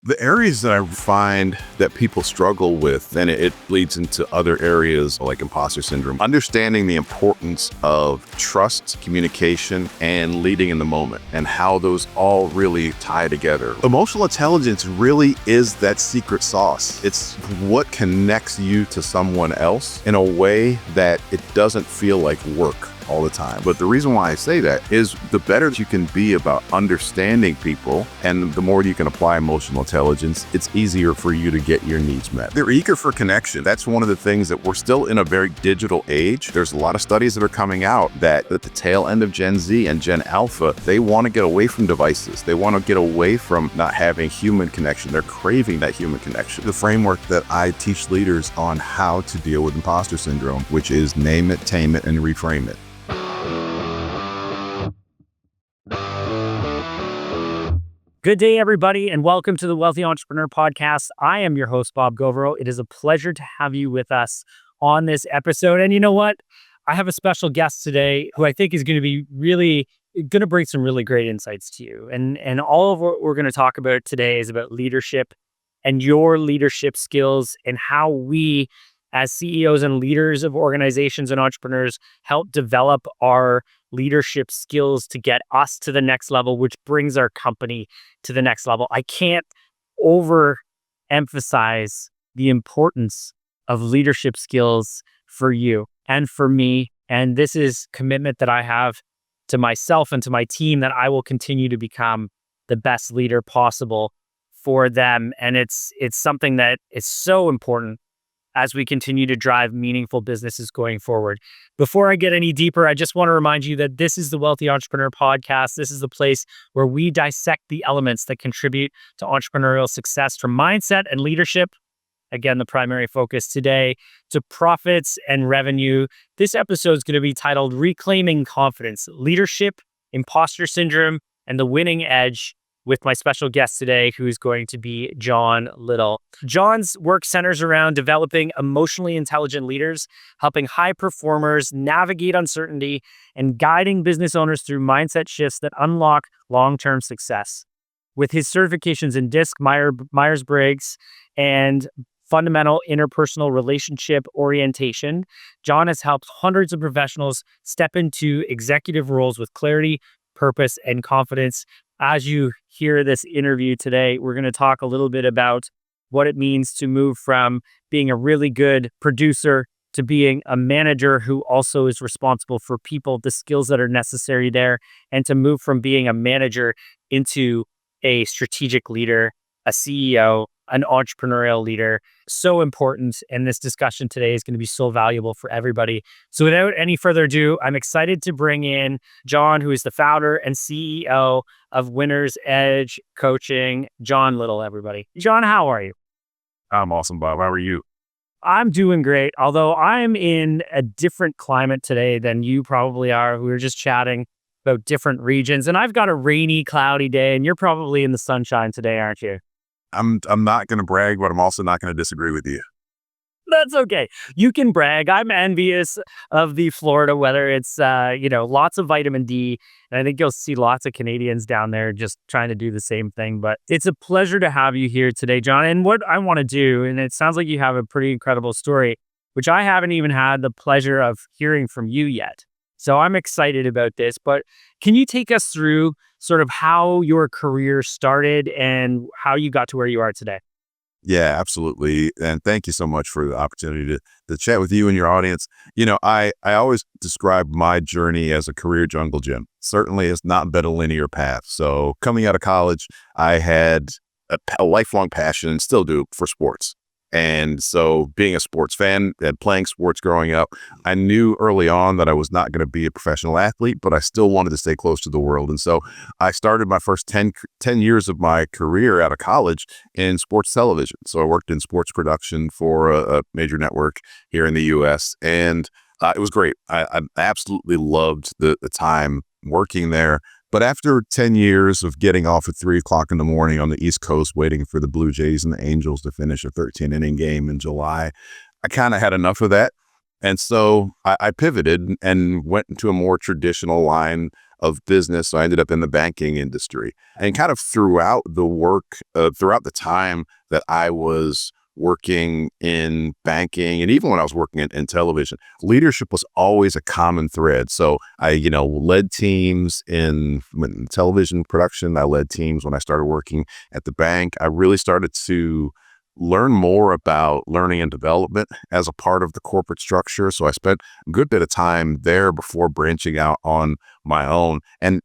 The areas that I find that people struggle with, and it leads into other areas like imposter syndrome, understanding the importance of trust, communication, and leading in the moment, and how those all really tie together. Emotional intelligence really is that secret sauce. It's what connects you to someone else in a way that it doesn't feel like work all the time. But the reason why I say that is the better you can be about understanding people, and the more you can apply emotional intelligence, it's easier for you to get your needs met. They're eager for connection. That's one of the things that we're still in a very digital age. There's a lot of studies that are coming out that at the tail end of Gen Z and Gen Alpha, they want to get away from devices. They want to get away from not having human connection. They're craving that human connection. The framework that I teach leaders on how to deal with imposter syndrome, which is name it, tame it, and reframe it. Good day, everybody, and welcome to the Wealthy Entrepreneur Podcast. I am your host, Bob Gauvreau. It is a pleasure to have you with us on this episode. And you know what? I have a special guest today who I think is going to be going to bring some really great insights to you. And all of what we're going to talk about today is about leadership and your leadership skills and how we, as CEOs and leaders of organizations and entrepreneurs, help develop our leadership skills to get us to the next level, which brings our company to the next level. I can't overemphasize the importance of leadership skills for you and for me. And this is commitment that I have to myself and to my team, that I will continue to become the best leader possible for them. And it's something that is so important as we continue to drive meaningful businesses going forward. Before I get any deeper, I just want to remind you that this is the Wealthy Entrepreneur Podcast. This is the place where we dissect the elements that contribute to entrepreneurial success, from mindset and leadership, again, the primary focus today, to profits and revenue. This episode is going to be titled Reclaiming Confidence, Leadership, Imposter Syndrome, and the Winning Edge, with my special guest today, who is going to be John Little. John's work centers around developing emotionally intelligent leaders, helping high performers navigate uncertainty, and guiding business owners through mindset shifts that unlock long-term success. With his certifications in DISC, Myers-Briggs, and fundamental interpersonal relationship orientation, John has helped hundreds of professionals step into executive roles with clarity, purpose, and confidence. As you hear this interview today, we're going to talk a little bit about what it means to move from being a really good producer to being a manager who also is responsible for people, the skills that are necessary there, and to move from being a manager into a strategic leader, a CEO, an entrepreneurial leader. So important. And this discussion today is going to be so valuable for everybody. So without any further ado, I'm excited to bring in John, who is the founder and CEO of Winner's Edge Coaching. John Little, everybody. John, how are you? I'm awesome, Bob. How are you? I'm doing great, although I'm in a different climate today than you probably are. We were just chatting about different regions, and I've got a rainy, cloudy day, and you're probably in the sunshine today, aren't you? I'm not going to brag, but I'm also not going to disagree with you. That's okay. You can brag. I'm envious of the Florida weather. It's, lots of vitamin D. And I think you'll see lots of Canadians down there just trying to do the same thing. But it's a pleasure to have you here today, John. And what I want to do, and it sounds like you have a pretty incredible story, which I haven't even had the pleasure of hearing from you yet. So I'm excited about this. But can you take us through sort of how your career started and how you got to where you are today? Yeah, absolutely. And thank you so much for the opportunity to chat with you and your audience. You know, I always describe my journey as a career jungle gym. Certainly it's not been a linear path. So coming out of college, I had a lifelong passion, and still do, for sports. And so being a sports fan and playing sports growing up, I knew early on that I was not going to be a professional athlete, but I still wanted to stay close to the world. And so I started my first 10 years of my career out of college in sports television. So I worked in sports production for a major network here in the US. And it was great. I absolutely loved the time working there. But after 10 years of getting off at 3:00 in the morning on the East Coast, waiting for the Blue Jays and the Angels to finish a 13-inning game in July, I kind of had enough of that. And so I pivoted and went into a more traditional line of business. So I ended up in the banking industry, and kind of throughout the work, throughout the time that I was working in banking, and even when I was working in television, leadership was always a common thread. So I, led teams in television production. I led teams when I started working at the bank. I really started to learn more about learning and development as a part of the corporate structure. So I spent a good bit of time there before branching out on my own. And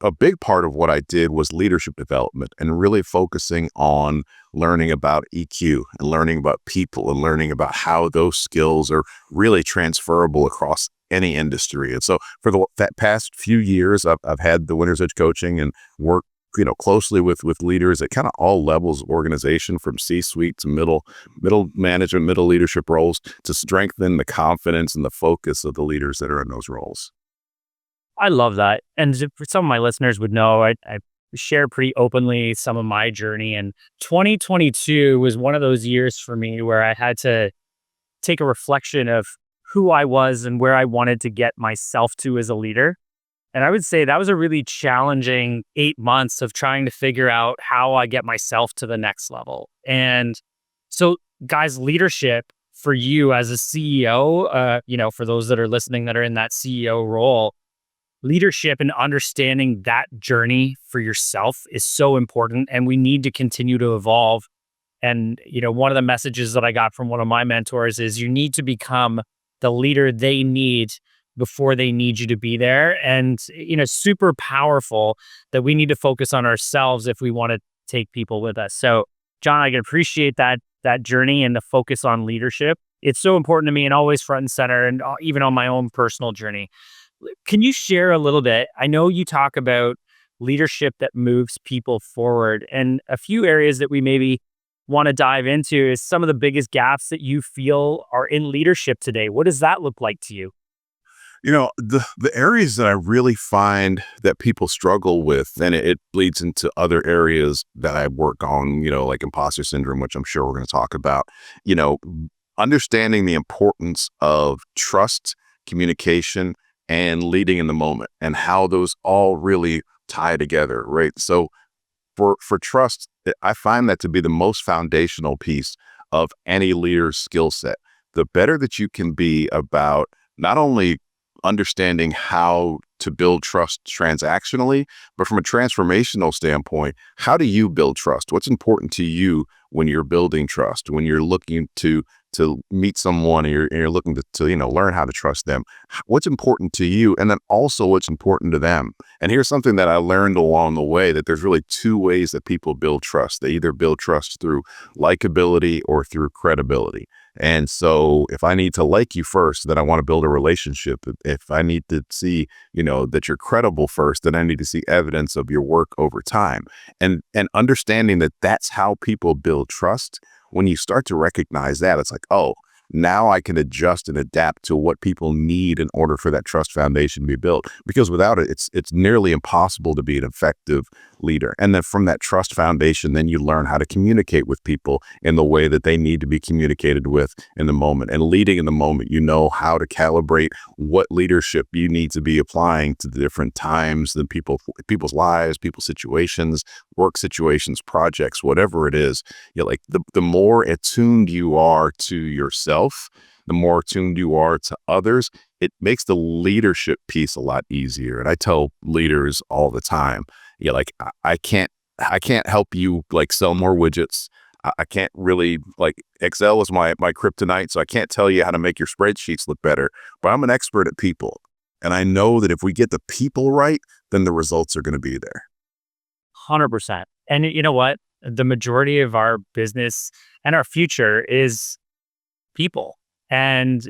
a big part of what I did was leadership development and really focusing on learning about EQ and learning about people and learning about how those skills are really transferable across any industry. And so for that past few years, I've had the Winner's Edge coaching and work closely with leaders at kind of all levels of organization, from C-suite to middle management, middle leadership roles, to strengthen the confidence and the focus of the leaders that are in those roles. I love that. And for some of my listeners would know, I share pretty openly some of my journey. And 2022 was one of those years for me where I had to take a reflection of who I was and where I wanted to get myself to as a leader. And I would say that was a really challenging 8 months of trying to figure out how I get myself to the next level. And so, guys, leadership for you as a CEO, for those that are listening that are in that CEO role, leadership and understanding that journey for yourself is so important. And we need to continue to evolve. And, one of the messages that I got from one of my mentors is you need to become the leader they need before they need you to be there. And, super powerful that we need to focus on ourselves if we want to take people with us. So, John, I can appreciate that journey and the focus on leadership. It's so important to me and always front and center, and even on my own personal journey. Can you share a little bit? I know you talk about leadership that moves people forward, and a few areas that we maybe want to dive into is some of the biggest gaps that you feel are in leadership today. What does that look like to you? The areas that I really find that people struggle with, and it bleeds into other areas that I work on, like imposter syndrome, which I'm sure we're going to talk about, you know, understanding the importance of trust, communication, and leading in the moment, and how those all really tie together, right? So for trust, I find that to be the most foundational piece of any leader's skill set. The better that you can be about not only understanding how to build trust transactionally, but from a transformational standpoint, how do you build trust? What's important to you when you're building trust, when you're looking to meet someone, and you're looking to learn how to trust them? What's important to you, and then also what's important to them? And here's something that I learned along the way, that there's really two ways that people build trust. They either build trust through likability or through credibility. And so if I need to like you first, then I want to build a relationship. If I need to see, that you're credible first, then I need to see evidence of your work over time. And understanding that that's how people build trust. When you start to recognize that, it's like, oh, now I can adjust and adapt to what people need in order for that trust foundation to be built. Because without it, it's nearly impossible to be an effective leader. And then from that trust foundation, then you learn how to communicate with people in the way that they need to be communicated with in the moment. And leading in the moment, you know how to calibrate what leadership you need to be applying to the different times, the people's lives, people's situations, work situations, projects, whatever it is. Like the more attuned you are to yourself, the more attuned you are to others, it makes the leadership piece a lot easier. And I tell leaders all the time, like I can't help you like sell more widgets. I can't really, like, Excel is my kryptonite, so I can't tell you how to make your spreadsheets look better, but I'm an expert at people. And I know that if we get the people right, then the results are going to be there. 100%. And you know what? The majority of our business and our future is people. And,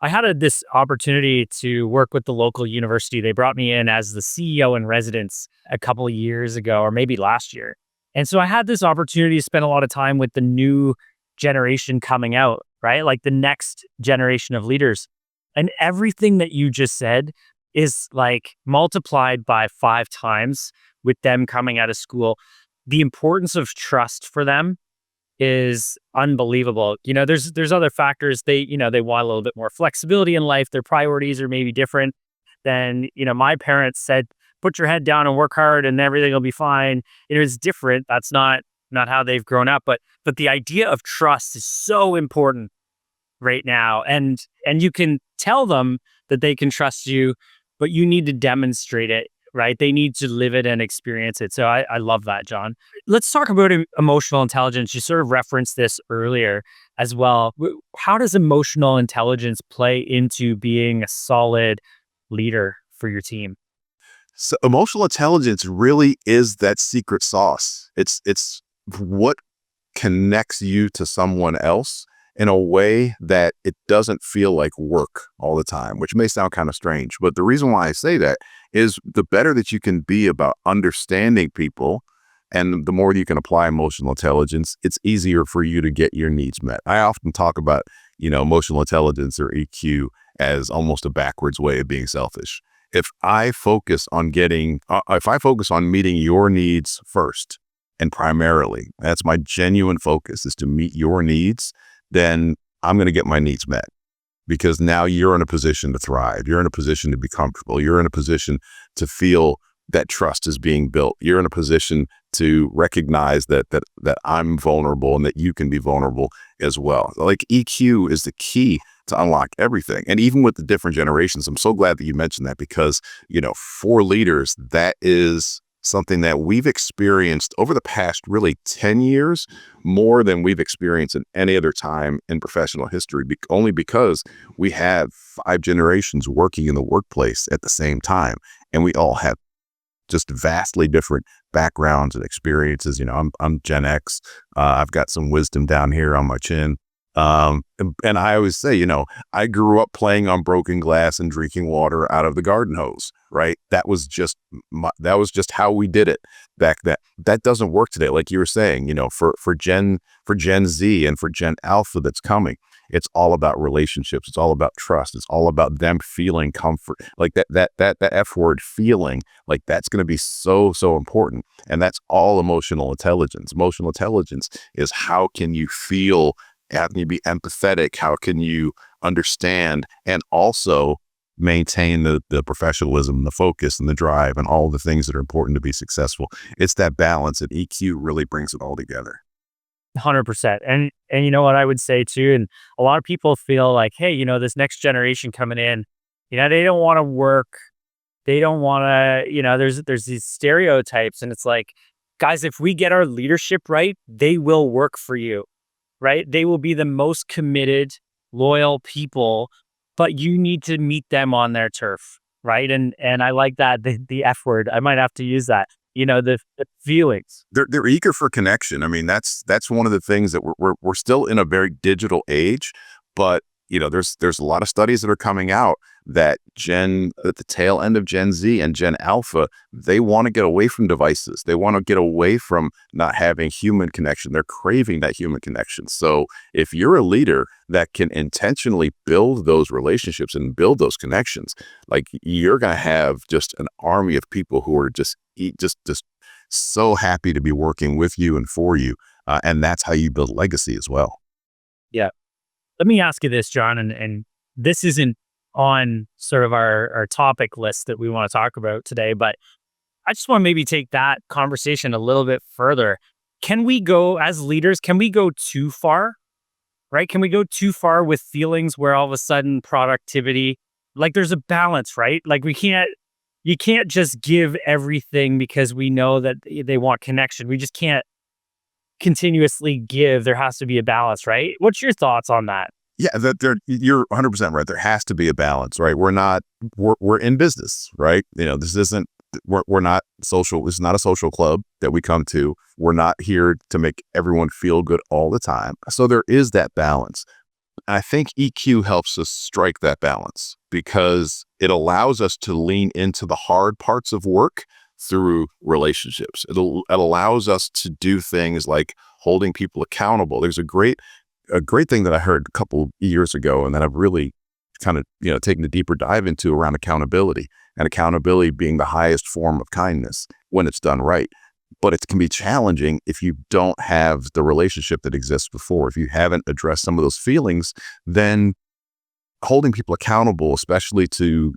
I had this opportunity to work with the local university. They brought me in as the CEO in residence a couple of years ago, or maybe last year. And so I had this opportunity to spend a lot of time with the new generation coming out, right? Like the next generation of leaders. And everything that you just said is like multiplied by 5 times with them coming out of school. The importance of trust for them is unbelievable. There's other factors. They want a little bit more flexibility in life. Their priorities are maybe different than, my parents said, put your head down and work hard and everything will be fine. It is different. That's not how they've grown up. But the idea of trust is so important right now. And you can tell them that they can trust you, but you need to demonstrate it, right? They need to live it and experience it. So I love that, John. Let's talk about emotional intelligence. You sort of referenced this earlier as well. How does emotional intelligence play into being a solid leader for your team? So emotional intelligence really is that secret sauce. It's what connects you to someone else in a way that it doesn't feel like work all the time, which may sound kind of strange. But the reason why I say that is the better that you can be about understanding people and the more you can apply emotional intelligence, it's easier for you to get your needs met. I often talk about, emotional intelligence or EQ as almost a backwards way of being selfish. If I focus on meeting your needs first and primarily, that's my genuine focus is to meet your needs, then I'm going to get my needs met because now you're in a position to thrive. You're in a position to be comfortable. You're in a position to feel that trust is being built. You're in a position to recognize that I'm vulnerable and that you can be vulnerable as well. Like EQ is the key to unlock everything. And even with the different generations, I'm so glad that you mentioned that because, for leaders, that is something that we've experienced over the past really 10 years more than we've experienced in any other time in professional history, only because we have 5 generations working in the workplace at the same time. And we all have just vastly different backgrounds and experiences. I'm Gen X. I've got some wisdom down here on my chin. And I always say, I grew up playing on broken glass and drinking water out of the garden hose, right? That was just how we did it back then. That doesn't work today. Like you were saying, for Gen Z and for Gen Alpha that's coming, it's all about relationships. It's all about trust. It's all about them feeling comfort. Like that F word feeling, like that's going to be so, so important. And that's all emotional intelligence. Emotional intelligence is how can you feel. How can you be empathetic? How can you understand and also maintain the professionalism, the focus and the drive and all the things that are important to be successful? It's that balance, and EQ really brings it all together. 100%. And you know what I would say too, and a lot of people feel like, hey, this next generation coming in, they don't want to work. They don't want to, there's these stereotypes, and it's like, guys, if we get our leadership right, they will work for you. Right? They will be the most committed, loyal people, but you need to meet them on their turf, right? And I like that the F word. I might have to use that. The feelings. They're eager for connection. I mean, that's one of the things that we're still in a very digital age, but there's a lot of studies that are coming out that at the tail end of Gen Z and Gen Alpha, they want to get away from devices. They want to get away from not having human connection. They're craving that human connection. So if you're a leader that can intentionally build those relationships and build those connections, like you're going to have just an army of people who are just so happy to be working with you and for you. And that's how you build legacy as well. Yeah. Let me ask you this, John, and this isn't on sort of our topic list that we want to talk about today, but I just want to maybe take that conversation a little bit further. Can we go, as leaders, can we go too far? Right? Can we go too far with feelings where all of a sudden productivity, like there's a balance, right? Like you can't just give everything because we know that they want connection. We just can't continuously give. There has to be a balance, right? What's your thoughts on that? Yeah, you're 100% right. There has to be a balance, right? We're in business, right? This isn't, we're not social. This is not a social club that we come to. We're not here to make everyone feel good all the time. So there is that balance. I think EQ helps us strike that balance because it allows us to lean into the hard parts of work through relationships. It allows us to do things like holding people accountable. There's a great thing that I heard a couple years ago and that I've really kind of, taken a deeper dive into around accountability, and accountability being the highest form of kindness when it's done right. But it can be challenging if you don't have the relationship that exists before. If you haven't addressed some of those feelings, then holding people accountable, especially to,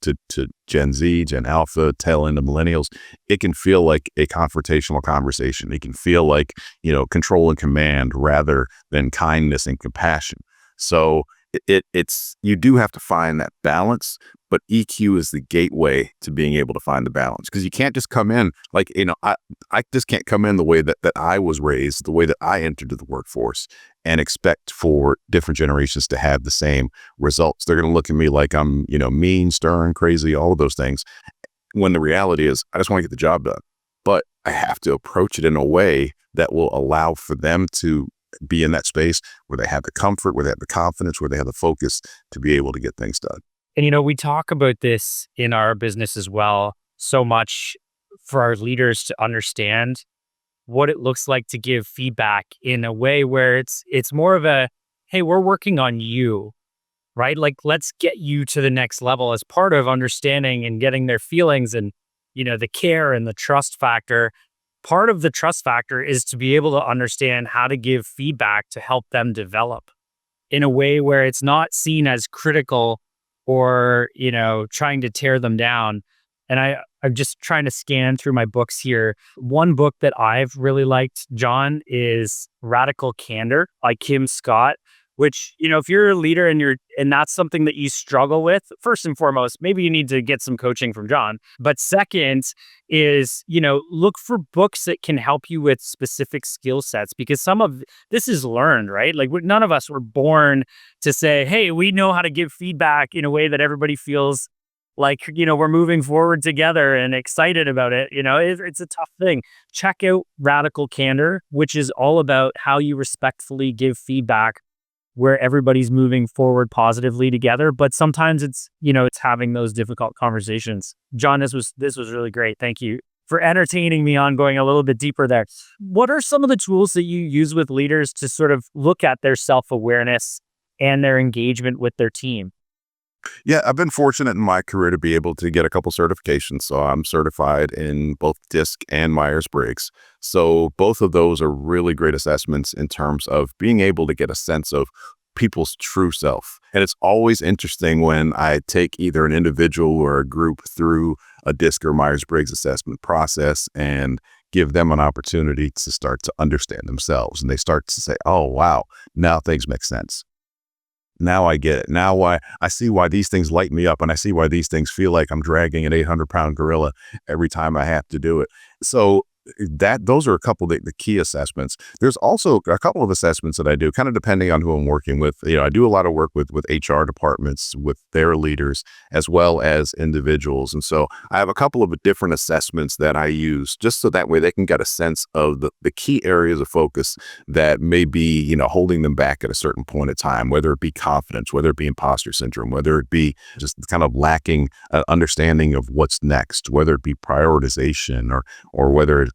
to Gen Z, Gen Alpha, tail end of millennials, it can feel like a confrontational conversation. It can feel like, control and command rather than kindness and compassion. So it's you do have to find that balance, but EQ is the gateway to being able to find the balance, because you can't just come in like, I just can't come in the way that I was raised, the way that I entered the workforce, and expect for different generations to have the same results. They're going to look at me like I'm, mean, stern, crazy, all of those things. When the reality is, I just want to get the job done. But I have to approach it in a way that will allow for them to be in that space where they have the comfort, where they have the confidence, where they have the focus to be able to get things done. And we talk about this in our business as well, so much for our leaders to understand what it looks like to give feedback in a way where it's more of a, hey, we're working on you, right? Like, let's get you to the next level as part of understanding and getting their feelings and, the care and the trust factor. Part of the trust factor is to be able to understand how to give feedback to help them develop in a way where it's not seen as critical or, trying to tear them down. And I'm just trying to scan through my books here. One book that I've really liked, John, is Radical Candor by Kim Scott, which, if you're a leader and that's something that you struggle with, first and foremost, maybe you need to get some coaching from John. But second is, look for books that can help you with specific skill sets, because some of this is learned, right? Like, none of us were born to say, hey, we know how to give feedback in a way that everybody feels like, we're moving forward together and excited about it. It's a tough thing. Check out Radical Candor, which is all about how you respectfully give feedback where everybody's moving forward positively together. But sometimes it's having those difficult conversations. John, this was really great. Thank you for entertaining me on going a little bit deeper there. What are some of the tools that you use with leaders to sort of look at their self-awareness and their engagement with their team? Yeah, I've been fortunate in my career to be able to get a couple certifications. So I'm certified in both DISC and Myers-Briggs. So both of those are really great assessments in terms of being able to get a sense of people's true self. And it's always interesting when I take either an individual or a group through a DISC or Myers-Briggs assessment process and give them an opportunity to start to understand themselves. And they start to say, oh, wow, now things make sense. Now I get it. Now I see why these things light me up, and I see why these things feel like I'm dragging an 800-pound gorilla every time I have to do it. So those are a couple of the key assessments. There's also a couple of assessments that I do, kind of depending on who I'm working with. I do a lot of work with HR departments, with their leaders, as well as individuals. And so I have a couple of different assessments that I use just so that way they can get a sense of the key areas of focus that may be, holding them back at a certain point in time, whether it be confidence, whether it be imposter syndrome, whether it be just kind of lacking understanding of what's next, whether it be prioritization or whether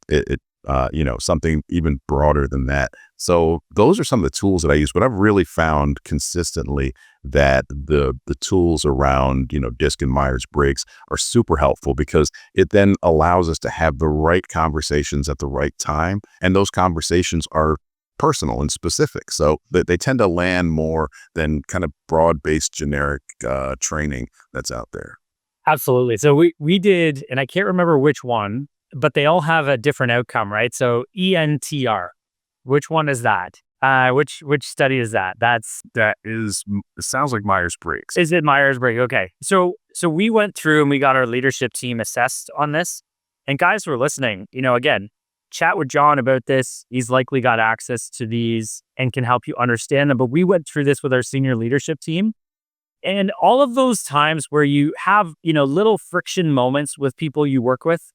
something even broader than that. So those are some of the tools that I use, but I've really found consistently that the tools around, DISC and Myers-Briggs are super helpful, because it then allows us to have the right conversations at the right time. And those conversations are personal and specific. So they tend to land more than kind of broad-based generic training that's out there. Absolutely. So we did, and I can't remember which one, but they all have a different outcome, right? So ENTR, which one is that? Which study is that? It sounds like Myers-Briggs. Is it Myers-Briggs? Okay. So we went through and we got our leadership team assessed on this. And guys who are listening, again, chat with John about this. He's likely got access to these and can help you understand them. But we went through this with our senior leadership team. And all of those times where you have, little friction moments with people you work with,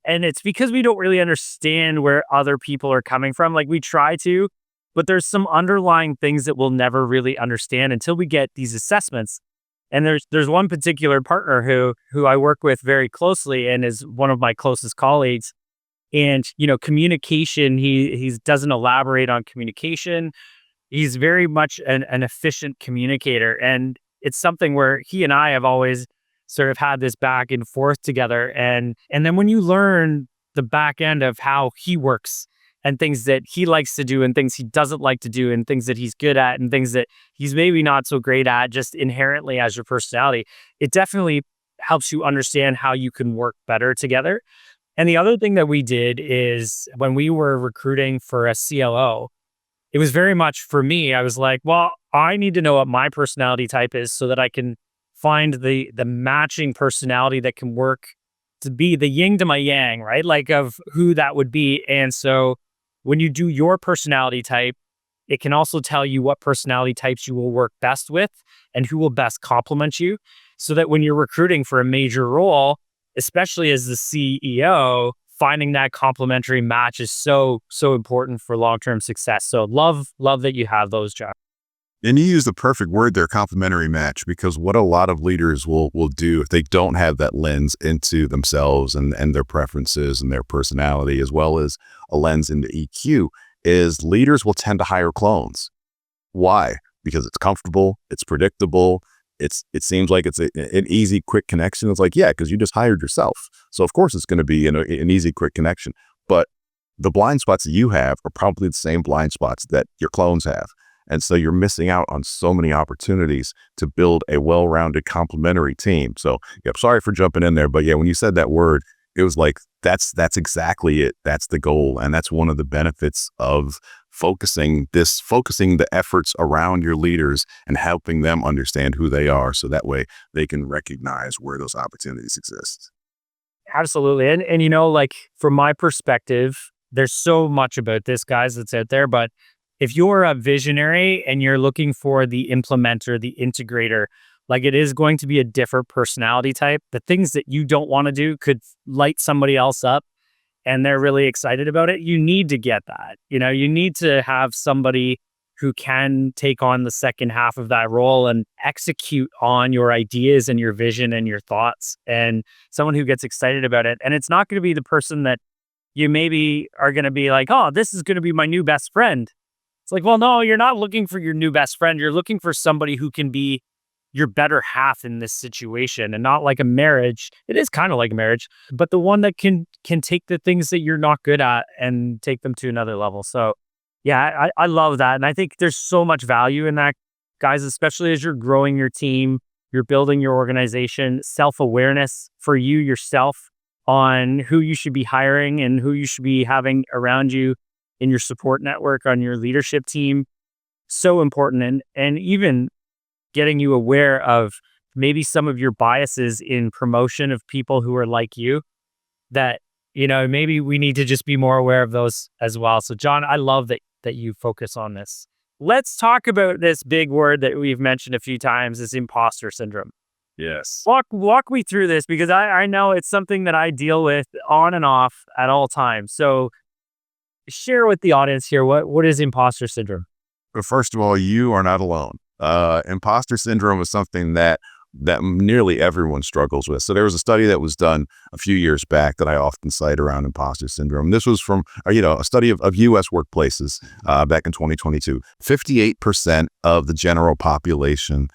and it's because we don't really understand where other people are coming from. Like, we try to, but there's some underlying things that we'll never really understand until we get these assessments. And there's one particular partner who I work with very closely and is one of my closest colleagues. And, communication, he doesn't elaborate on communication. He's very much an efficient communicator. And it's something where he and I have always sort of had this back and forth together. And then when you learn the back end of how he works and things that he likes to do and things he doesn't like to do and things that he's good at and things that he's maybe not so great at just inherently as your personality, it definitely helps you understand how you can work better together. And the other thing that we did is when we were recruiting for a CLO, it was very much for me. I was like, well, I need to know what my personality type is so that I can find the matching personality that can work to be the yin to my yang, right? Like of who that would be. And so when you do your personality type, it can also tell you what personality types you will work best with and who will best complement you. So that when you're recruiting for a major role, especially as the CEO, finding that complementary match is so important for long-term success. So love that you have those, John. And you use the perfect word there, complementary match, because what a lot of leaders will do if they don't have that lens into themselves and their preferences and their personality, as well as a lens into EQ, is leaders will tend to hire clones. Why? Because it's comfortable, it's predictable, it seems like it's an easy, quick connection. It's like, yeah, because you just hired yourself. So of course it's going to be an easy, quick connection. But the blind spots that you have are probably the same blind spots that your clones have. And so you're missing out on so many opportunities to build a well-rounded complementary team. So yeah, sorry for jumping in there, but yeah, when you said that word, it was like, that's exactly it. That's the goal. And that's one of the benefits of focusing the efforts around your leaders and helping them understand who they are. So that way they can recognize where those opportunities exist. Absolutely. And like from my perspective, there's so much about this, guys, that's out there. But if you're a visionary and you're looking for the implementer, the integrator, like it is going to be a different personality type. The things that you don't want to do could light somebody else up and they're really excited about it. You need to get that. You need to have somebody who can take on the second half of that role and execute on your ideas and your vision and your thoughts, and someone who gets excited about it. And it's not going to be the person that you maybe are going to be like, oh, this is going to be my new best friend. It's like, well, no, you're not looking for your new best friend. You're looking for somebody who can be your better half in this situation, and not like a marriage. It is kind of like a marriage, but the one that can take the things that you're not good at and take them to another level. So yeah, I love that. And I think there's so much value in that, guys, especially as you're growing your team, you're building your organization, self-awareness for you yourself on who you should be hiring and who you should be having around you in your support network, on your leadership team. So important. And even getting you aware of maybe some of your biases in promotion of people who are like you, that, maybe we need to just be more aware of those as well. So John, I love that you focus on this. Let's talk about this big word that we've mentioned a few times, is imposter syndrome. Yes. Walk me through this, because I know it's something that I deal with on and off at all times. So share with the audience here, what is imposter syndrome? But first of all, you are not alone. Imposter syndrome is something that nearly everyone struggles with. So there was a study that was done a few years back that I often cite around imposter syndrome. This was from a study of U.S. workplaces back in 2022. 58% of the general population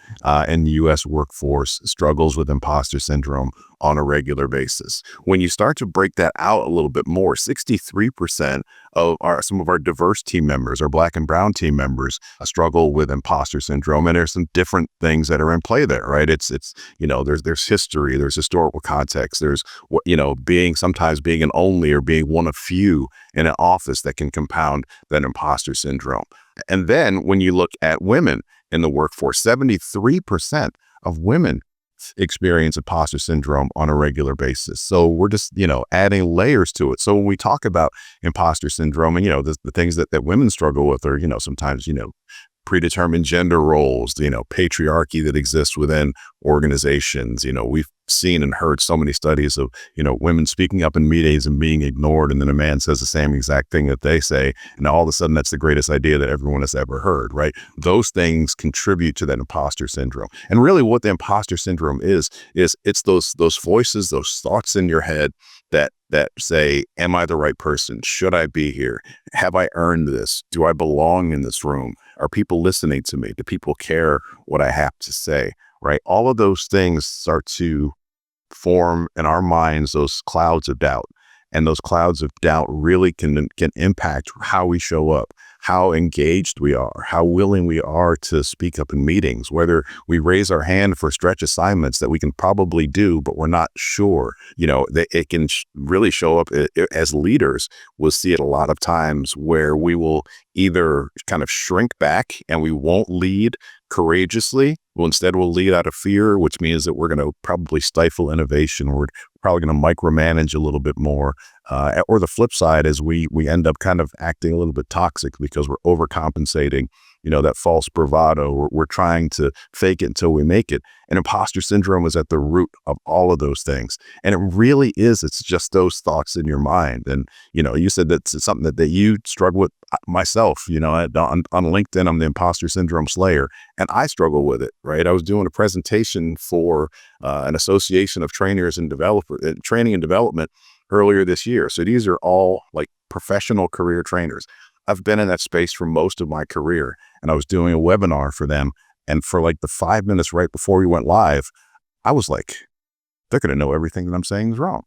in the U.S. workforce struggles with imposter syndrome on a regular basis. When you start to break that out a little bit more, 63% of some of our diverse team members, our Black and brown team members, struggle with imposter syndrome. And there's some different things that are in play there, right? It's there's history, there's historical context, there's sometimes being an only or being one of few in an office that can compound that imposter syndrome. And then when you look at women in the workforce, 73% of women experience imposter syndrome on a regular basis. So we're just, adding layers to it. So when we talk about imposter syndrome and, the things that women struggle with are, sometimes, predetermined gender roles, patriarchy that exists within organizations. We've seen and heard so many studies of, women speaking up in meetings and being ignored. And then a man says the same exact thing that they say. And all of a sudden that's the greatest idea that everyone has ever heard, right? Those things contribute to that imposter syndrome. And really what the imposter syndrome is it's those voices, those thoughts in your head that say, am I the right person? Should I be here? Have I earned this? Do I belong in this room? Are people listening to me? Do people care what I have to say? Right? All of those things start to form in our minds those clouds of doubt. And those clouds of doubt really can impact how we show up, how engaged we are, how willing we are to speak up in meetings, whether we raise our hand for stretch assignments that we can probably do, but we're not sure. That it can really show up as leaders. We'll see it a lot of times where we will either kind of shrink back and we won't lead courageously. Well, instead we'll lead out of fear, which means that we're going to probably stifle innovation. We're probably going to micromanage a little bit more. Or the flip side is we end up kind of acting a little bit toxic because we're overcompensating, that false bravado. We're trying to fake it until we make it. And imposter syndrome is at the root of all of those things. And it really is. It's just those thoughts in your mind. And, you said that's something that you struggle with. Myself, on LinkedIn, I'm the imposter syndrome slayer, and I struggle with it, right? I was doing a presentation for an association of trainers and training and development earlier this year. So these are all like professional career trainers. I've been in that space for most of my career, and I was doing a webinar for them. And for like the 5 minutes right before we went live, I was like, they're going to know everything that I'm saying is wrong.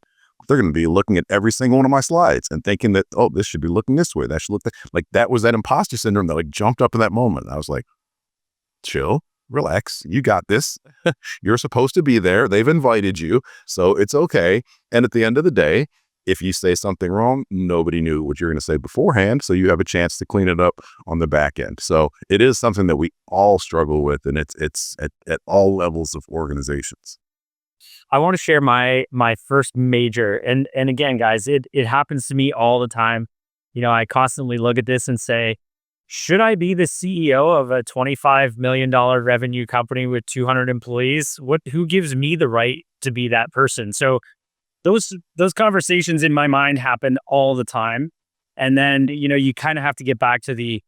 They're going to be looking at every single one of my slides and thinking that, oh, this should be looking this way. That should look like that was that imposter syndrome that like jumped up in that moment. I was like, chill, relax. You got this. You're supposed to be there. They've invited you. So it's okay. And at the end of the day, if you say something wrong, nobody knew what you're going to say beforehand. So you have a chance to clean it up on the back end. So it is something that we all struggle with. And it's at all levels of organizations. I want to share my first major, and again, guys, it happens to me all the time. I constantly look at this and say, should I be the CEO of a $25 million revenue company with 200 employees? Who gives me the right to be that person? So those conversations in my mind happen all the time. And then, you kind of have to get back to the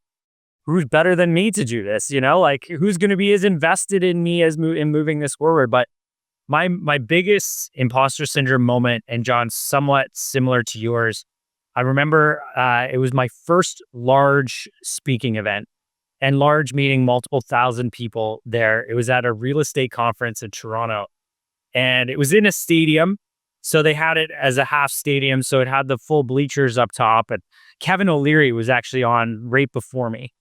who's better than me to do this, like who's going to be as invested in me as in moving this forward. But my biggest imposter syndrome moment, and John, somewhat similar to yours, I remember it was my first large speaking event, and large meaning multiple thousand people there. It was at a real estate conference in Toronto, and it was in a stadium. So they had it as a half stadium. So it had the full bleachers up top, and Kevin O'Leary was actually on right before me.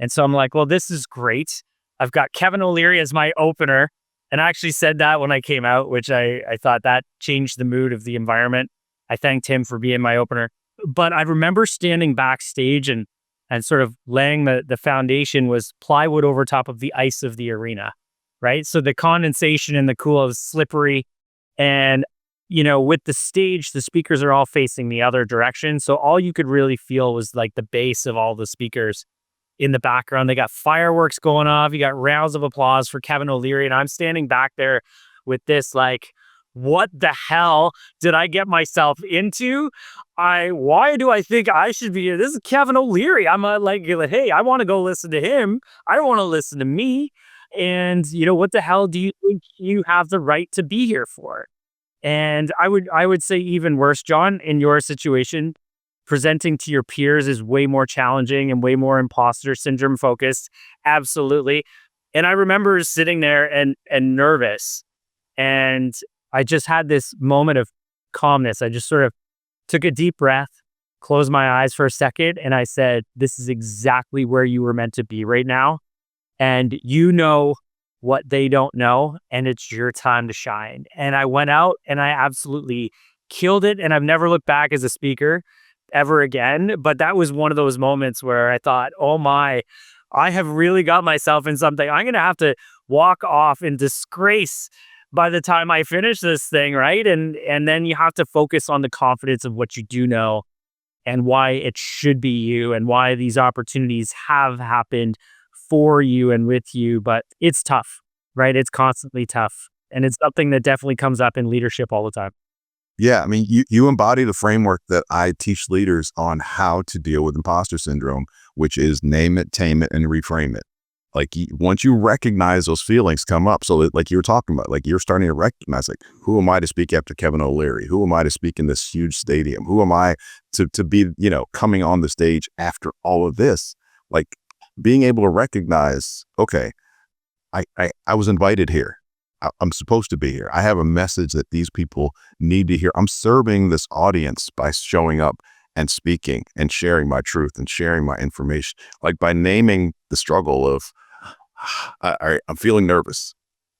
And so I'm like, well, this is great. I've got Kevin O'Leary as my opener. And I actually said that when I came out, which I thought that changed the mood of the environment. I thanked him for being my opener. But I remember standing backstage and sort of laying the foundation was plywood over top of the ice of the arena, right? So the condensation and the cool is slippery. And, with the stage, the speakers are all facing the other direction. So all you could really feel was like the base of all the speakers. In the background, they got fireworks going off. You got rounds of applause for Kevin O'Leary. And I'm standing back there with this, like, what the hell did I get myself into? Why do I think I should be here? This is Kevin O'Leary. I'm like, hey, I want to go listen to him. I don't want to listen to me. And, what the hell do you think you have the right to be here for? And I would say even worse, John, in your situation, presenting to your peers is way more challenging and way more imposter syndrome focused. Absolutely. And I remember sitting there and nervous. And I just had this moment of calmness. I just sort of took a deep breath, closed my eyes for a second, and I said, this is exactly where you were meant to be right now. And you know what they don't know, and it's your time to shine. And I went out and I absolutely killed it. And I've never looked back as a speaker ever again. But that was one of those moments where I thought, oh my, I have really got myself in something. I'm going to have to walk off in disgrace by the time I finish this thing, right? And then you have to focus on the confidence of what you do know and why it should be you and why these opportunities have happened for you and with you. But it's tough, right? It's constantly tough. And it's something that definitely comes up in leadership all the time. Yeah, I mean, you embody the framework that I teach leaders on how to deal with imposter syndrome, which is name it, tame it, and reframe it. Like once you recognize those feelings come up, so that, like you were talking about, like you're starting to recognize, like, who am I to speak after Kevin O'Leary? Who am I to speak in this huge stadium? Who am I to be, coming on the stage after all of this? Like being able to recognize, okay, I was invited here. I'm supposed to be here. I have a message that these people need to hear. I'm serving this audience by showing up and speaking and sharing my truth and sharing my information, like by naming the struggle of, I'm feeling nervous,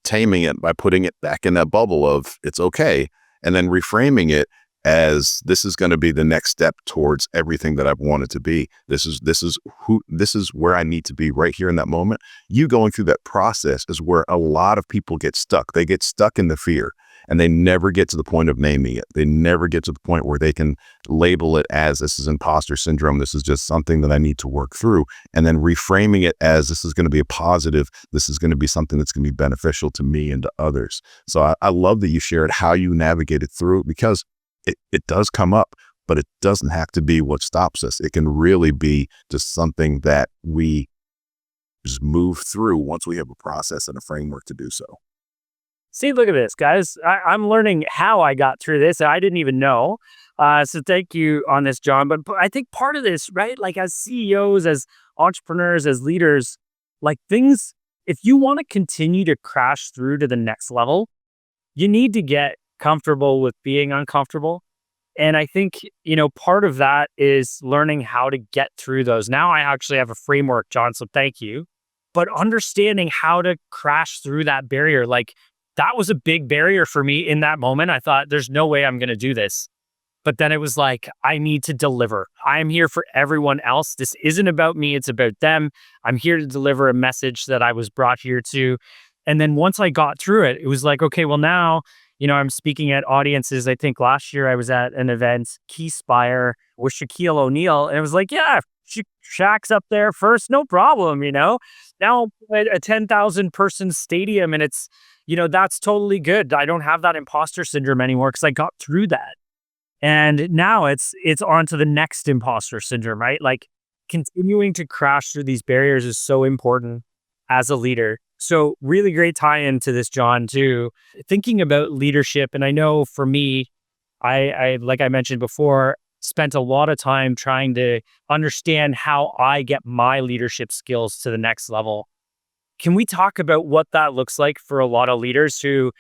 taming it by putting it back in that bubble of it's okay, and then reframing it as this is going to be the next step towards everything that I've wanted to be. This is where I need to be right here in that moment. You going through that process is where a lot of people get stuck. They get stuck in the fear and they never get to the point of naming it. They never get to the point where they can label it as this is imposter syndrome. This is just something that I need to work through. And then reframing it as this is going to be a positive. This is going to be something that's going to be beneficial to me and to others. So I love that you shared how you navigated through it, because it does come up, but it doesn't have to be what stops us. It can really be just something that we just move through once we have a process and a framework to do so. See, look at this, guys. I'm learning how I got through this. I didn't even know. So thank you on this, John. But I think part of this, right, like as CEOs, as entrepreneurs, as leaders, like things, if you want to continue to crash through to the next level, you need to get comfortable with being uncomfortable. And I think, part of that is learning how to get through those. Now I actually have a framework, John, so thank you. But understanding how to crash through that barrier, like that was a big barrier for me in that moment. I thought there's no way I'm going to do this. But then it was like, I need to deliver. I'm here for everyone else. This isn't about me. It's about them. I'm here to deliver a message that I was brought here to. And then once I got through it, it was like, okay, well now, I'm speaking at audiences. I think last year I was at an event, Keyspire, with Shaquille O'Neal. And it was like, yeah, Shaq's up there first, no problem, Now a 10,000 person stadium, and it's, that's totally good. I don't have that imposter syndrome anymore because I got through that. And now it's on to the next imposter syndrome, right? Like continuing to crash through these barriers is so important as a leader. So really great tie into this, John, too. Thinking about leadership. And I know for me, I like I mentioned before, spent a lot of time trying to understand how I get my leadership skills to the next level. Can we talk about what that looks like for a lot of leaders who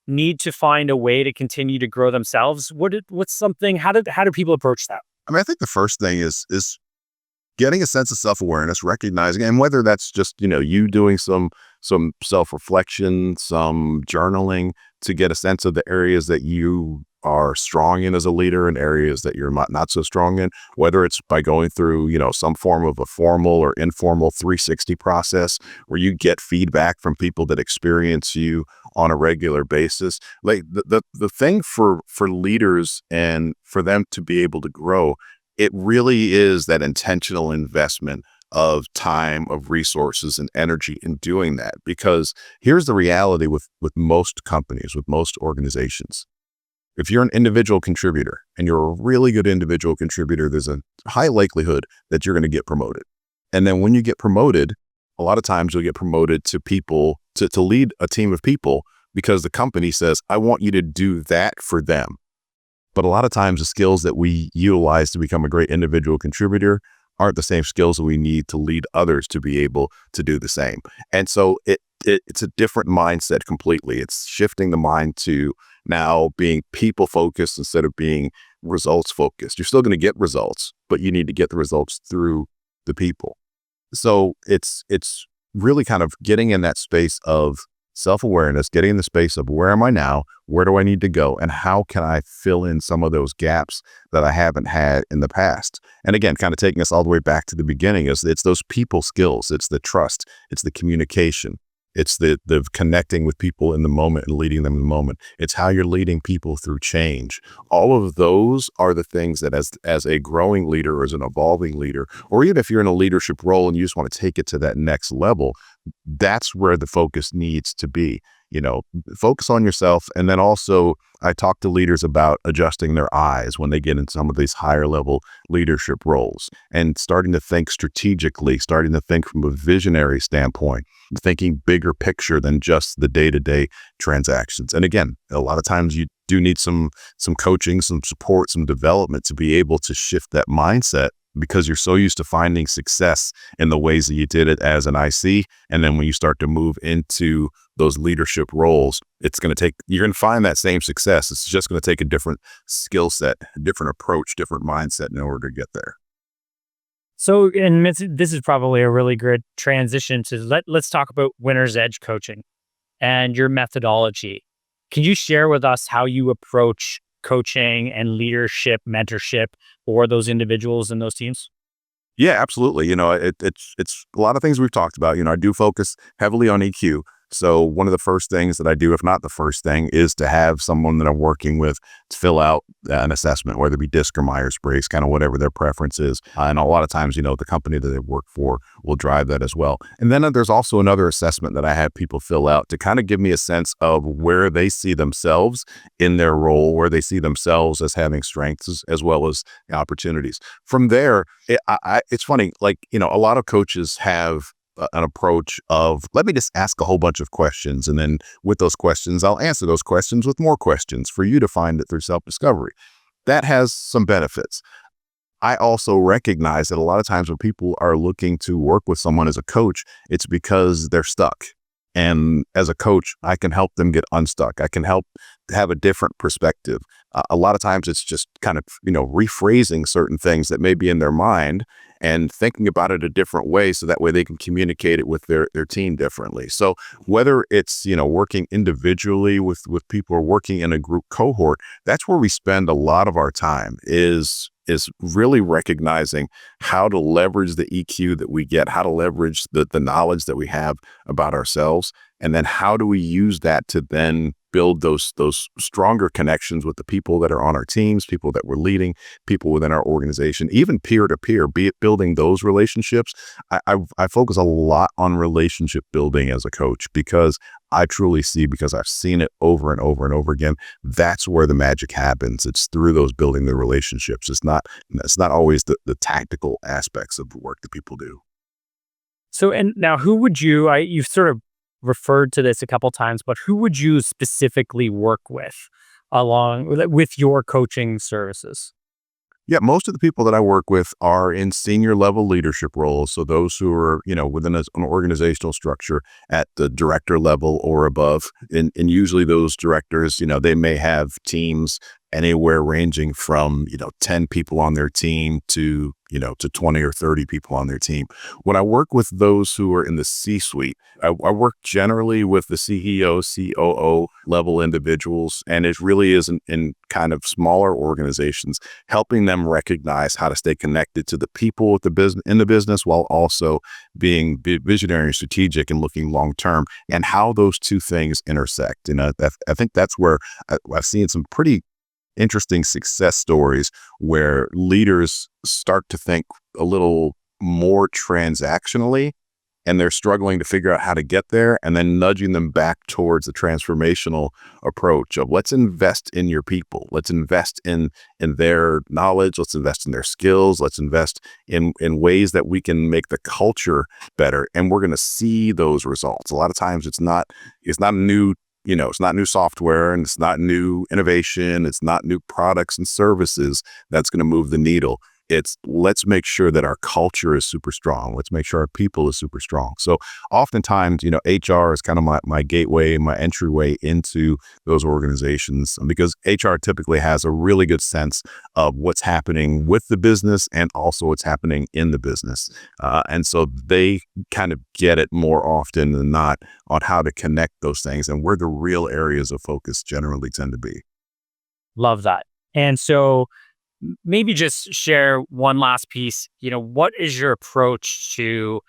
need to find a way to continue to grow themselves? How do people approach that? I mean, I think the first thing is getting a sense of self-awareness, recognizing, and whether that's just, you doing some self-reflection, some journaling to get a sense of the areas that you are strong in as a leader and areas that you're not so strong in, whether it's by going through, some form of a formal or informal 360 process where you get feedback from people that experience you on a regular basis. Like the thing for leaders and for them to be able to grow, it really is that intentional investment of time, of resources and energy in doing that. Because here's the reality with most companies, with most organizations. If you're an individual contributor and you're a really good individual contributor, there's a high likelihood that you're going to get promoted. And then when you get promoted, a lot of times you'll get promoted to people, to lead a team of people, because the company says, I want you to do that for them. But a lot of times the skills that we utilize to become a great individual contributor aren't the same skills that we need to lead others to be able to do the same. And so it's a different mindset completely. It's shifting the mind to now being people focused instead of being results focused. You're still going to get results, but you need to get the results through the people. So it's really kind of getting in that space of self-awareness, getting in the space of where am I now, where do I need to go, and how can I fill in some of those gaps that I haven't had in the past. And again, kind of taking us all the way back to the beginning, it's those people skills, it's the trust, it's the communication, it's the connecting with people in the moment and leading them in the moment. It's how you're leading people through change. All of those are the things that as a growing leader or as an evolving leader, or even if you're in a leadership role and you just want to take it to that next level, that's where the focus needs to be. Focus on yourself. And then also I talk to leaders about adjusting their eyes when they get in some of these higher level leadership roles and starting to think strategically, starting to think from a visionary standpoint, thinking bigger picture than just the day-to-day transactions. And again, a lot of times you do need some coaching, some support, some development to be able to shift that mindset because you're so used to finding success in the ways that you did it as an IC. And then when you start to move into those leadership roles, you're going to find that same success. It's just going to take a different skill set, different approach, different mindset in order to get there. So, and this is probably a really good transition to let's talk about Winner's Edge coaching and your methodology. Can you share with us how you approach coaching and leadership, mentorship for those individuals in those teams? Yeah, absolutely. It's a lot of things we've talked about. I do focus heavily on EQ. So one of the first things that I do, if not the first thing, is to have someone that I'm working with to fill out an assessment, whether it be DISC or Myers-Briggs, kind of whatever their preference is. And a lot of times, the company that they work for will drive that as well. And then there's also another assessment that I have people fill out to kind of give me a sense of where they see themselves in their role, where they see themselves as having strengths as well as opportunities. From there, it's funny, a lot of coaches have an approach of, let me just ask a whole bunch of questions. And then with those questions, I'll answer those questions with more questions for you to find it through self-discovery. That has some benefits. I also recognize that a lot of times when people are looking to work with someone as a coach, it's because they're stuck. And as a coach, I can help them get unstuck. I can help have a different perspective. A lot of times it's just kind of, rephrasing certain things that may be in their mind and thinking about it a different way so that way they can communicate it with their team differently. So whether it's, working individually with people or working in a group cohort, that's where we spend a lot of our time is really recognizing how to leverage the EQ that we get, how to leverage the knowledge that we have about ourselves, and then how do we use that to then build those stronger connections with the people that are on our teams, people that we're leading, people within our organization, even peer to peer, be it building those relationships. I focus a lot on relationship building as a coach because I truly see, because I've seen it over and over and over again, that's where the magic happens. It's through those building the relationships. It's not always the tactical aspects of the work that people do. So, and now who would you've sort of referred to this a couple times, but who would you specifically work with along with your coaching services? Yeah, most of the people that I work with are in senior level leadership roles. So those who are, within an organizational structure at the director level or above. And usually those directors, they may have teams anywhere ranging from, 10 people on their team to 20 or 30 people on their team. When I work with those who are in the C-suite, I work generally with the CEO, COO level individuals, and it really is in kind of smaller organizations, helping them recognize how to stay connected to the people with in the business while also being visionary and strategic and looking long term, and how those two things intersect. I think that's where I've seen some pretty interesting success stories where leaders start to think a little more transactionally and they're struggling to figure out how to get there, and then nudging them back towards the transformational approach of let's invest in your people. Let's invest in their knowledge. Let's invest in their skills. Let's invest in ways that we can make the culture better. And we're going to see those results. A lot of times it's not new. It's not new software and it's not new innovation. It's not new products and services that's going to move the needle. It's let's make sure that our culture is super strong. Let's make sure our people is super strong. So oftentimes, HR is kind of my gateway, my entryway into those organizations, because HR typically has a really good sense of what's happening with the business and also what's happening in the business. And so they kind of get it more often than not on how to connect those things and where the real areas of focus generally tend to be. Love that. And so maybe just share one last piece. What is your approach to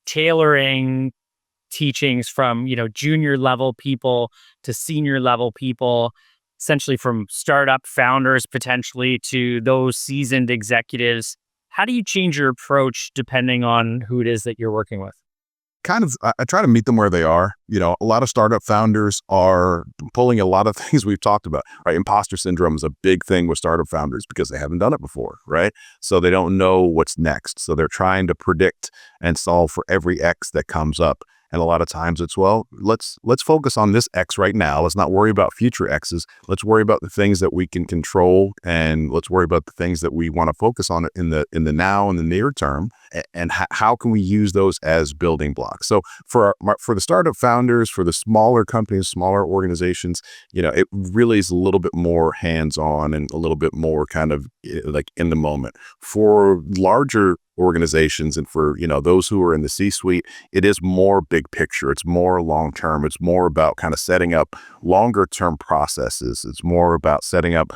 tailoring teachings from, junior level people to senior level people, essentially from startup founders potentially to those seasoned executives? How do you change your approach depending on who it is that you're working with? I try to meet them where they are. A lot of startup founders are pulling a lot of things we've talked about, right? Imposter syndrome is a big thing with startup founders because they haven't done it before, right? So they don't know what's next. So they're trying to predict and solve for every X that comes up. And a lot of times it's, well, let's focus on this X right now. Let's not worry about future X's. Let's worry about the things that we can control, and let's worry about the things that we want to focus on in the now and the near term. And how can we use those as building blocks? So for the startup founders, for the smaller companies, smaller organizations, it really is a little bit more hands-on and a little bit more kind of like in the moment. For larger organizations and for those who are in the C-suite, it is more big picture. It's more long term. It's more about kind of setting up longer term processes. It's more about setting up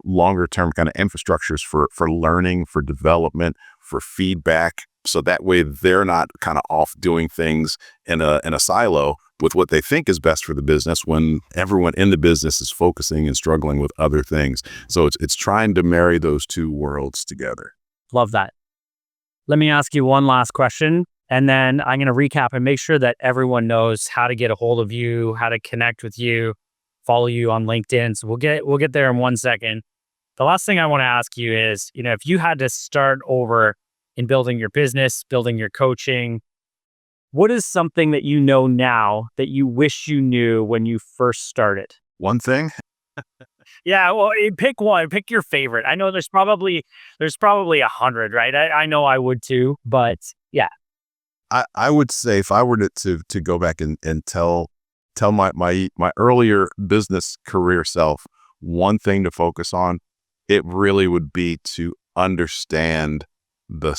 longer term kind of infrastructures for learning, for development, for feedback, so that way they're not kind of off doing things in a silo with what they think is best for the business when everyone in the business is focusing and struggling with other things. So it's trying to marry those two worlds together. Love that. Let me ask you one last question, and then I'm going to recap and make sure that everyone knows how to get a hold of you, how to connect with you, follow you on LinkedIn. So we'll get there in 1 second. The last thing I want to ask you is, if you had to start over in building your business, building your coaching, what is something that you know now that you wish you knew when you first started? One thing. Yeah, well, pick one. Pick your favorite. I know there's probably 100, right? I know I would too, but yeah. I would say if I were to go back and tell my earlier business career self one thing to focus on, it really would be to understand the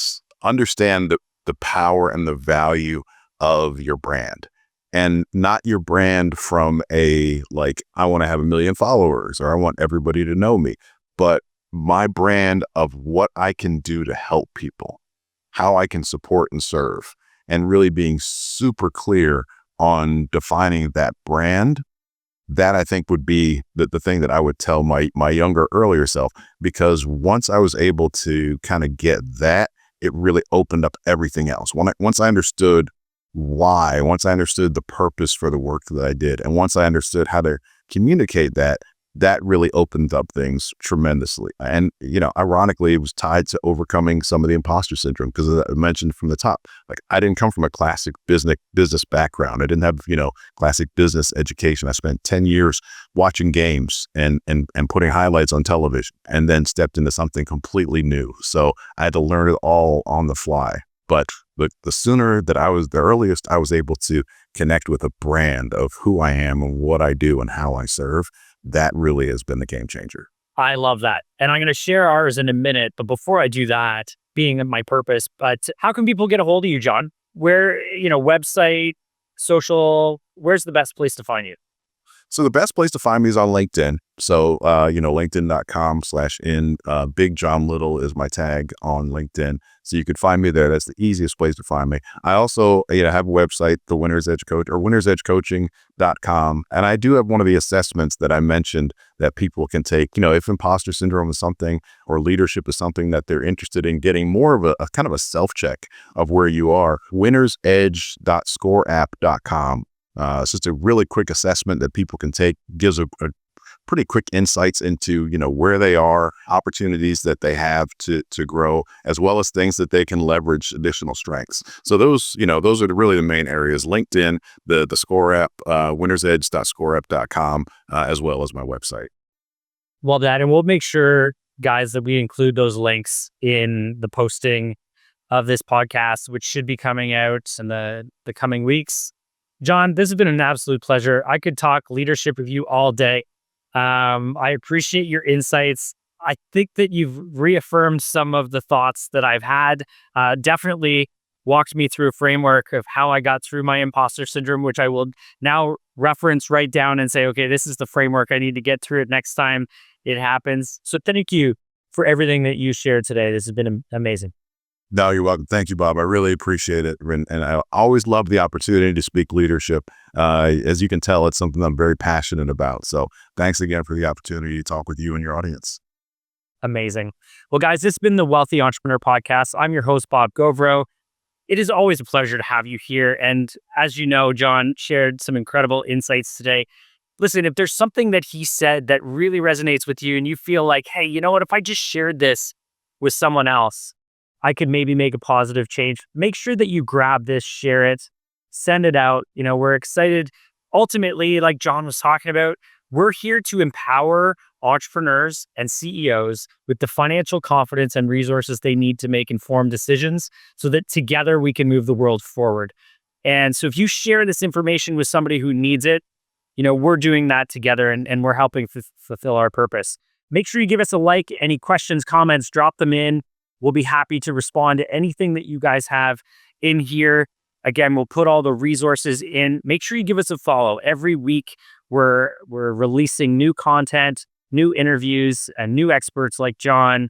power and the value of your brand. And not your brand from I want to have 1 million followers or I want everybody to know me, but my brand of what I can do to help people, how I can support and serve, and really being super clear on defining that brand. That I think would be the thing that I would tell my younger, earlier self, because once I was able to kind of get that, it really opened up everything else. Once I understood why, once I understood the purpose for the work that I did, and once I understood how to communicate that really opened up things tremendously. And, ironically, it was tied to overcoming some of the imposter syndrome, because as I mentioned from the top, like I didn't come from a classic business background. I didn't have, classic business education. I spent 10 years watching games and putting highlights on television, and then stepped into something completely new. So I had to learn it all on the fly. But the earliest I was able to connect with a brand of who I am and what I do and how I serve, that really has been the game changer. I love that. And I'm going to share ours in a minute. But before I do that, being my purpose, but how can people get a hold of you, John? Where, website, social, where's the best place to find you? So the best place to find me is on LinkedIn. So, linkedin.com/in, Big John Little is my tag on LinkedIn. So you could find me there. That's the easiest place to find me. I also, have a website, the Winner's Edge Coach, or winnersedgecoaching.com. And I do have one of the assessments that I mentioned that people can take, if imposter syndrome is something, or leadership is something that they're interested in getting more of a kind of a self-check of where you are. winnersedge.scoreapp.com. It's just a really quick assessment that people can take, gives a pretty quick insights into, where they are, opportunities that they have to grow, as well as things that they can leverage additional strengths. So those are really the main areas: LinkedIn, the Score App, winnersedge.scoreapp.com, as well as my website. Well, and we'll make sure, guys, that we include those links in the posting of this podcast, which should be coming out in the coming weeks. John, this has been an absolute pleasure. I could talk leadership with you all day. I appreciate your insights. I think that you've reaffirmed some of the thoughts that I've had. Definitely walked me through a framework of how I got through my imposter syndrome, which I will now reference, write down, and say, okay, this is the framework I need to get through it next time it happens. So thank you for everything that you shared today. This has been amazing. No, you're welcome. Thank you, Bob. I really appreciate it. And I always love the opportunity to speak leadership. As you can tell, it's something I'm very passionate about. So thanks again for the opportunity to talk with you and your audience. Amazing. Well, guys, this has been the Wealthy Entrepreneur Podcast. I'm your host, Bob Gauvreau. It is always a pleasure to have you here. And as you know, John shared some incredible insights today. Listen, if there's something that he said that really resonates with you and you feel like, hey, you know what, if I just shared this with someone else, I could maybe make a positive change, make sure that you grab this, share it, send it out. We're excited. Ultimately, like John was talking about, we're here to empower entrepreneurs and CEOs with the financial confidence and resources they need to make informed decisions so that together we can move the world forward. And so if you share this information with somebody who needs it, we're doing that together, and we're helping fulfill our purpose. Make sure you give us a like. Any questions, comments, drop them in. We'll be happy to respond to anything that you guys have in here. Again, we'll put all the resources in. Make sure you give us a follow. Every week, we're releasing new content, new interviews, and new experts like John.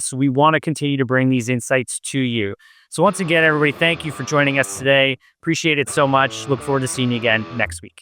So we want to continue to bring these insights to you. So once again, everybody, thank you for joining us today. Appreciate it so much. Look forward to seeing you again next week.